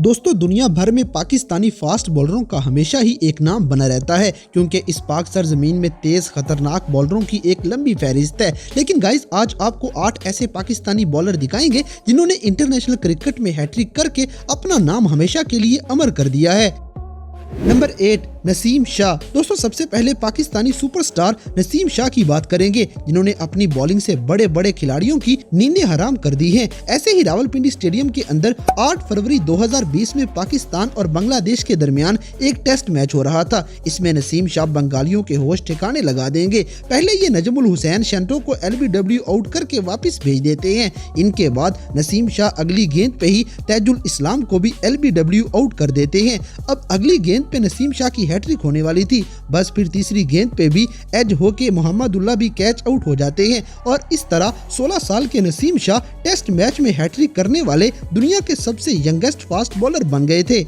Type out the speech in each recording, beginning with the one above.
दोस्तों दुनिया भर में पाकिस्तानी फास्ट बॉलरों का हमेशा ही एक नाम बना रहता है क्योंकि इस पाक सरजमीन में तेज खतरनाक बॉलरों की एक लंबी फहरिस्त है। लेकिन गाइस आज आपको 8 ऐसे पाकिस्तानी बॉलर दिखाएंगे जिन्होंने इंटरनेशनल क्रिकेट में हैट्रिक करके अपना नाम हमेशा के लिए अमर कर दिया है। नंबर 8 नसीम शाह। दोस्तों सबसे पहले पाकिस्तानी सुपरस्टार नसीम शाह की बात करेंगे जिन्होंने अपनी बॉलिंग से बड़े बड़े खिलाड़ियों की नींदें हराम कर दी हैं। ऐसे ही रावलपिंडी स्टेडियम के अंदर 8 फरवरी 2020 में पाकिस्तान और बांग्लादेश के दरमियान एक टेस्ट मैच हो रहा था। इसमें नसीम शाह बंगालियों के होश ठिकाने लगा देंगे। पहले ये नजमुल हुसैन शंटो को LBW आउट करके वापस भेज देते हैं। इनके बाद नसीम शाह अगली गेंद पे ही तैजुल इस्लाम को भी LBW आउट कर देते हैं। अब अगली गेंद पे नसीम शाह की हैट्रिक होने वाली थी, बस फिर तीसरी गेंद पे भी एज होके मोहम्मदुल्लाह भी कैच आउट हो जाते हैं और इस तरह 16 साल के नसीम शाह टेस्ट मैच में हैट्रिक करने वाले दुनिया के सबसे यंगेस्ट फास्ट बॉलर बन गए थे।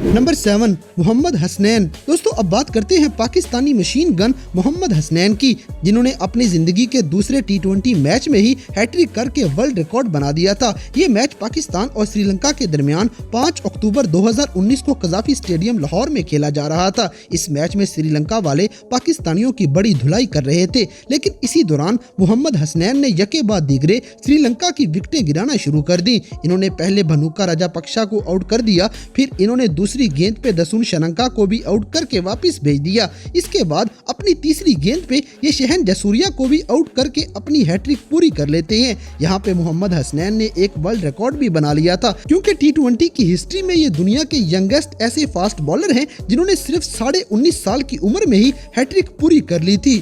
नंबर 7 मोहम्मद हसनैन। दोस्तों अब बात करते हैं पाकिस्तानी मशीन गन मोहम्मद हसनैन की, जिन्होंने अपनी जिंदगी के दूसरे T20 मैच में ही हैट्रिक करके वर्ल्ड रिकॉर्ड बना दिया था। ये मैच पाकिस्तान और श्रीलंका के दरमियान 5 अक्टूबर 2019 को कजाफी स्टेडियम लाहौर में खेला जा रहा था। इस मैच में श्रीलंका वाले पाकिस्तानियों की बड़ी धुलाई कर रहे थे, लेकिन इसी दौरान मोहम्मद हसनैन ने यके बाद दीगरे श्रीलंका की विकेटें गिराना शुरू कर दी। इन्होंने पहले भनुका राजापक्षा को आउट कर दिया, फिर इन्होंने दूसरी गेंद पे दसुन शनंका को भी आउट करके वापस भेज दिया। इसके बाद अपनी तीसरी गेंद पे ये शहन जसूरिया को भी आउट करके अपनी हैट्रिक पूरी कर लेते हैं। यहाँ पे मोहम्मद हसनैन ने एक वर्ल्ड रिकॉर्ड भी बना लिया था, क्योंकि T20 की हिस्ट्री में ये दुनिया के यंगेस्ट ऐसे फास्ट बॉलर हैं जिन्होंने सिर्फ 19.5 साल की उम्र में ही हैट्रिक पूरी कर ली थी।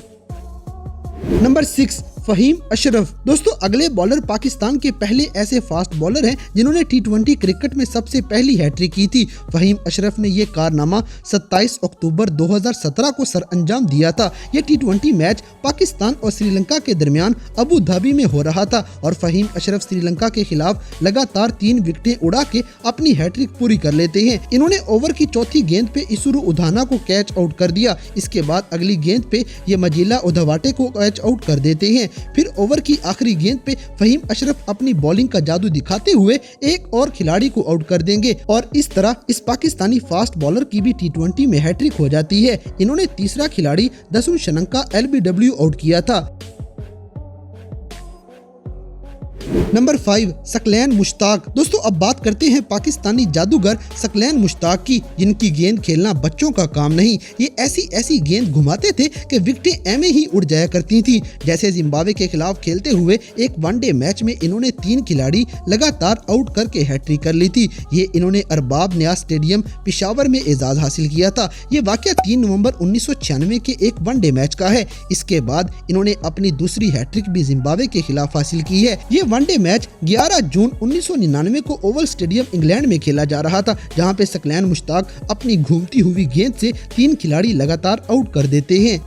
नंबर 6 फहीम अशरफ। दोस्तों अगले बॉलर पाकिस्तान के पहले ऐसे फास्ट बॉलर हैं जिन्होंने T20 क्रिकेट में सबसे पहली हैट्रिक की थी। फहीम अशरफ ने ये कारनामा 27 अक्टूबर 2017 को सर अंजाम दिया था। ये T20 मैच पाकिस्तान और श्रीलंका के दरमियान अबू धाबी में हो रहा था और फहीम अशरफ श्रीलंका के खिलाफ लगातार 3 विकेटें उड़ा के अपनी हैट्रिक पूरी कर लेते हैं। इन्होंने ओवर की चौथी गेंद पे इसुरु उधाना को कैच आउट कर दिया। इसके बाद अगली गेंद पे ये मजीला उधवाटे को कैच आउट कर देते हैं। फिर ओवर की आखिरी गेंद पे फहीम अशरफ अपनी बॉलिंग का जादू दिखाते हुए एक और खिलाड़ी को आउट कर देंगे और इस तरह इस पाकिस्तानी फास्ट बॉलर की भी T20 में हैट्रिक हो जाती है। इन्होंने तीसरा खिलाड़ी दसुन शनंका LBW आउट किया था। नंबर 5 सकलैन मुश्ताक। दोस्तों अब बात करते हैं पाकिस्तानी जादूगर सकलैन मुश्ताक की, जिनकी गेंद खेलना बच्चों का काम नहीं। ये ऐसी गेंद घुमाते थे कि विकेटें ऐमे ही उड़ जाया करती थी। जैसे जिम्बाब्वे के खिलाफ खेलते हुए एक वनडे मैच में इन्होंने 3 खिलाड़ी लगातार आउट करके हैट्रिक कर ली थी। ये इन्होंने अरबाब न्याज स्टेडियम पेशावर में एजाज हासिल किया था। ये वाकया 3 नवंबर 1996 के एक वनडे मैच का है। इसके बाद इन्होंने अपनी दूसरी हैट्रिक भी जिम्बाब्वे के खिलाफ हासिल की है। ये वनडे मैच 11 जून 1999 को ओवल स्टेडियम इंग्लैंड में खेला जा रहा था, जहां पे सकलैन मुश्ताक अपनी घूमती हुई गेंद से 3 खिलाड़ी लगातार आउट कर देते हैं।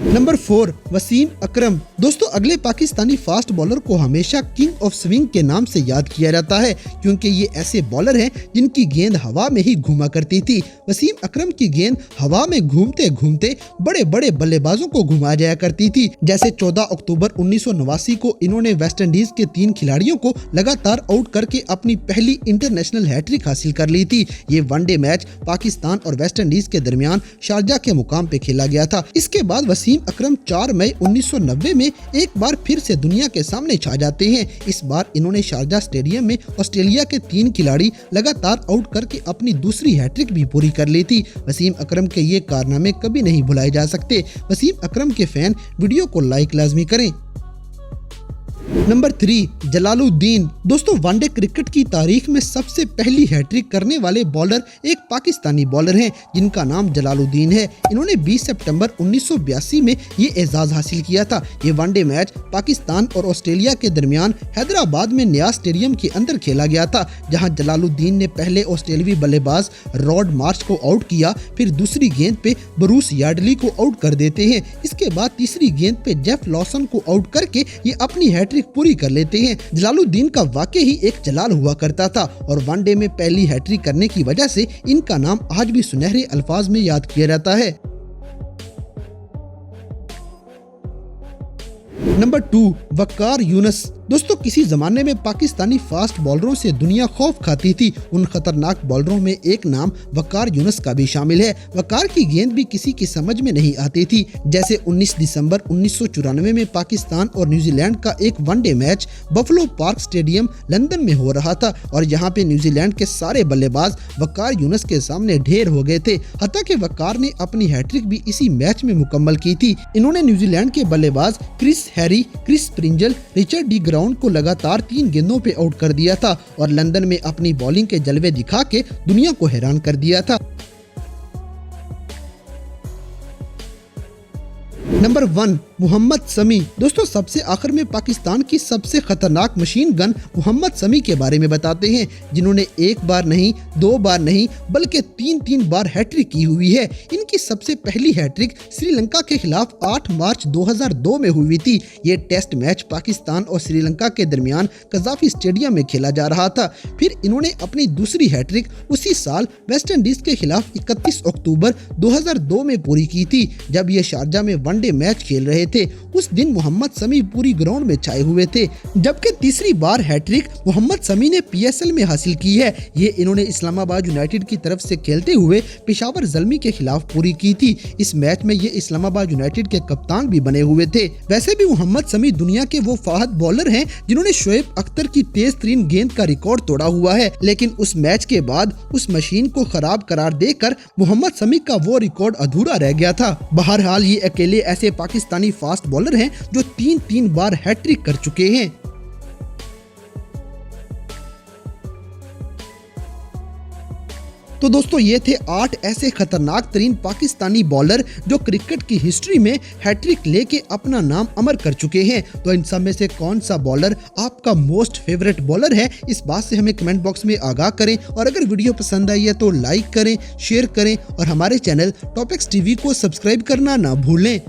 नंबर 4 वसीम अकरम। दोस्तों अगले पाकिस्तानी फास्ट बॉलर को हमेशा किंग ऑफ स्विंग के नाम से याद किया जाता है, क्योंकि ये ऐसे बॉलर हैं जिनकी गेंद हवा में ही घुमा करती थी। वसीम अकरम की गेंद हवा में घूमते घूमते बड़े बड़े बल्लेबाजों को घुमा जाया करती थी। जैसे 14 अक्टूबर 1989 को इन्होंने वेस्ट इंडीज के 3 खिलाड़ियों को लगातार आउट करके अपनी पहली इंटरनेशनल हैट्रिक हासिल कर ली थी। ये वनडे मैच पाकिस्तान और वेस्ट इंडीज के दरमियान शारजा के मुकाम पे खेला गया था। इसके बाद वसीम अकरम 4 मई 1990 में एक बार फिर से दुनिया के सामने छा जाते हैं। इस बार इन्होंने शारजा स्टेडियम में ऑस्ट्रेलिया के 3 खिलाड़ी लगातार आउट करके अपनी दूसरी हैट्रिक भी पूरी कर ली थी। वसीम अकरम के ये कारनामे कभी नहीं भुलाए जा सकते। वसीम अकरम के फैन वीडियो को लाइक लाजमी करें। नंबर 3 जलालुद्दीन। दोस्तों वनडे क्रिकेट की तारीख में सबसे पहली हैट्रिक करने वाले बॉलर एक पाकिस्तानी बॉलर हैं, जिनका नाम जलालुद्दीन है। इन्होंने 20 सितंबर 1982 में ये एजाज हासिल किया था। ये वनडे मैच पाकिस्तान और ऑस्ट्रेलिया के दरमियान हैदराबाद में न्याज स्टेडियम के अंदर खेला गया था, जहां जलालुद्दीन ने पहले ऑस्ट्रेलियावी बल्लेबाज रॉड मार्च को आउट किया, फिर दूसरी गेंद पे ब्रूस यार्डली को आउट कर देते हैं। इसके बाद तीसरी गेंद पे जेफ लॉसन को आउट करके ये अपनी हैट्रिक पूरी कर लेते हैं। जलालुद्दीन का वाकई ही एक जलाल हुआ करता था और वनडे में पहली हैट्रिक करने की वजह से इनका नाम आज भी सुनहरे अल्फाज में याद किया जाता है। नंबर 2, वकार यूनुस। दोस्तों किसी जमाने में पाकिस्तानी फास्ट बॉलरों से दुनिया खौफ खाती थी। उन खतरनाक बॉलरों में एक नाम वकार यूनुस का भी शामिल है। वकार की गेंद भी किसी की समझ में नहीं आती थी। जैसे 19 दिसंबर 1994 में पाकिस्तान और न्यूजीलैंड का एक one day match buffalo park stadium London में हो रहा था और यहाँ पे न्यूजीलैंड के सारे बल्लेबाज वकार यूनुस के सामने ढेर हो गए थे। हत्ता कि वकार ने अपनी हैट्रिक भी इसी मैच में मुकम्मल की थी। इन्होंने न्यूजीलैंड के बल्लेबाज Chris Harry, Chris Pringle, Richard de Groen को लगातार 3 गेंदों पे आउट कर दिया था और लंदन में अपनी बॉलिंग के जलवे दिखा के दुनिया को हैरान कर दिया था। नंबर 1, मोहम्मद शमी। दोस्तों सबसे आखिर में पाकिस्तान की सबसे खतरनाक मशीन गन मोहम्मद शमी के बारे में बताते हैं, जिन्होंने एक बार नहीं, 2 बार नहीं बल्कि 3 बार हैट्रिक की हुई है। इनकी सबसे पहली हैट्रिक श्रीलंका के खिलाफ 8 मार्च 2002 में हुई थी। ये टेस्ट मैच पाकिस्तान और श्रीलंका के दरमियान कजाफी स्टेडियम में खेला जा रहा था। फिर इन्होंने अपनी दूसरी हैट्रिक उसी साल वेस्ट इंडीज के खिलाफ 31 अक्टूबर 2002 में पूरी की थी, जब ये शारजा में वनडे मैच खेल रहे थे। उस दिन मोहम्मद शमी पूरी ग्राउंड में छाए हुए थे। जबकि तीसरी बार हैट्रिक मोहम्मद शमी ने PSL में हासिल की है। ये इन्होंने इस्लामाबाद यूनाइटेड की तरफ से खेलते हुए पेशावर ज़ल्मी के खिलाफ पूरी की थी। इस मैच में ये इस्लामाबाद यूनाइटेड के कप्तान भी बने हुए थे। वैसे भी मोहम्मद शमी दुनिया के वो फाहद बॉलर हैं जिन्होंने शोएब अख्तर की तेज तरीन गेंद का रिकॉर्ड तोड़ा हुआ है, लेकिन उस मैच के बाद उस मशीन को खराब करार देकर मोहम्मद शमी का वो रिकॉर्ड अधूरा रह गया था। बहरहाल ये अकेले ऐसे पाकिस्तानी फास्ट बॉलर हैं जो 3 बार हैट्रिक कर चुके हैं। तो दोस्तों ये थे 8 ऐसे खतरनाक तरीन पाकिस्तानी बॉलर जो क्रिकेट की हिस्ट्री में हैट्रिक लेके अपना नाम अमर कर चुके हैं। तो इन सब में से कौन सा बॉलर आपका मोस्ट फेवरेट बॉलर है, इस बात से हमें कमेंट बॉक्स में आगाह करें। और अगर वीडियो पसंद आई है तो लाइक करें, शेयर करें और हमारे चैनल टॉपिक्स टीवी को सब्सक्राइब करना ना भूलें।